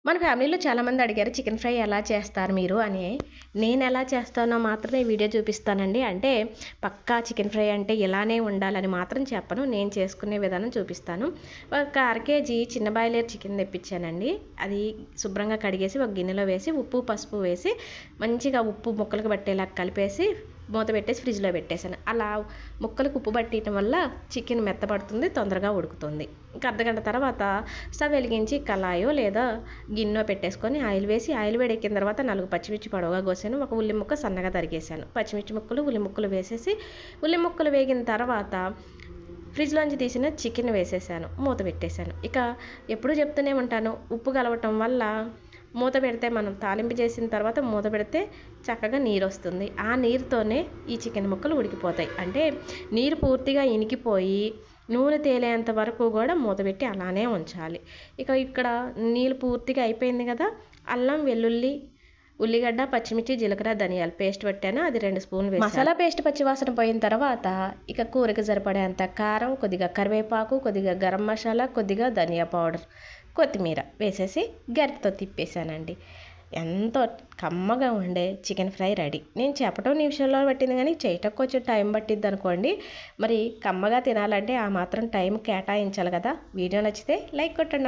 మన ఫ్యామిలీలో చాలామంది అడిగారు చికెన్ ఫ్రై ఎలా చేస్తారు మీరు అని. నేను ఎలా చేస్తానో మాత్రమే ఈ వీడియో చూపిస్తానండి. అంటే పక్కా చికెన్ ఫ్రై అంటే ఇలానే ఉండాలని మాత్రం చెప్పను. నేను చేసుకునే విధానం చూపిస్తాను. ఒక అర కేజీ చిన్న బాయిలర్ చికెన్ తెప్పించానండి. అది శుభ్రంగా కడిగేసి ఒక గిన్నెలో వేసి ఉప్పు పసుపు వేసి మంచిగా ఉప్పు ముక్కలకు పట్టేలా కలిపేసి మూత పెట్టేసి ఫ్రిడ్జ్లో పెట్టేశాను. అలా ముక్కలకు ఉప్పు పట్టడం వల్ల చికెన్ మెత్తపడుతుంది, తొందరగా ఉడుకుతుంది. ఇంకా అర్ధగంట తర్వాత స్టవ్ వెలిగించి కళాయో లేదా గిన్నె పెట్టేసుకొని ఆయిల్ వేసి ఆయిల్ వేడెక్కిన తర్వాత 4 పచ్చిమిర్చి పొడవుగా కోసాను, ఒక ఉల్లి ముక్క సన్నగా తరిగేసాను. పచ్చిమిర్చి ముక్కలు ఉల్లి ముక్కలు వేసేసి ఉల్లి ముక్కలు వేగిన తర్వాత ఫ్రిడ్జ్లోంచి తీసిన చికెన్ వేసేసాను, మూత పెట్టేశాను. ఇక ఎప్పుడూ చెప్తూనే ఉంటాను, ఉప్పు కలవటం వల్ల మూత పెడితే మనం తాలింపు చేసిన తర్వాత మూత పెడితే చక్కగా నీరు వస్తుంది. ఆ నీరుతోనే ఈ చికెన్ ముక్కలు ఉడికిపోతాయి. అంటే నీరు పూర్తిగా ఇనికిపోయి నూనె తేలేంత వరకు కూడా మూత పెట్టి అలానే ఉంచాలి. ఇక ఇక్కడ నీళ్ళు పూర్తిగా అయిపోయింది కదా, అల్లం వెల్లుల్లి ఉల్లిగడ్డ పచ్చిమిర్చి జీలకర్ర ధనియాల పేస్ట్ పెట్టాను, అది 2 స్పూన్లు వేసాను. మసాలా పేస్ట్ పచ్చివాసన పోయిన తర్వాత ఇక కూరకు సరిపడేంత కారం, కొద్దిగా కరివేపాకు, కొద్దిగా గరం మసాలా, కొద్దిగా ధనియా పౌడర్, కొత్తిమీర వేసేసి గరిటతో తిప్పేసానండి. ఎంతో కమ్మగా ఉండే చికెన్ ఫ్రై రెడీ. నేను చెప్పడం నిమిషంలో పట్టింది కానీ చేయటం కొంచెం టైం పట్టిద్ది అనుకోండి. మరి కమ్మగా తినాలంటే ఆ మాత్రం టైం కేటాయించాలి కదా. వీడియో నచ్చితే లైక్ కొట్టండి.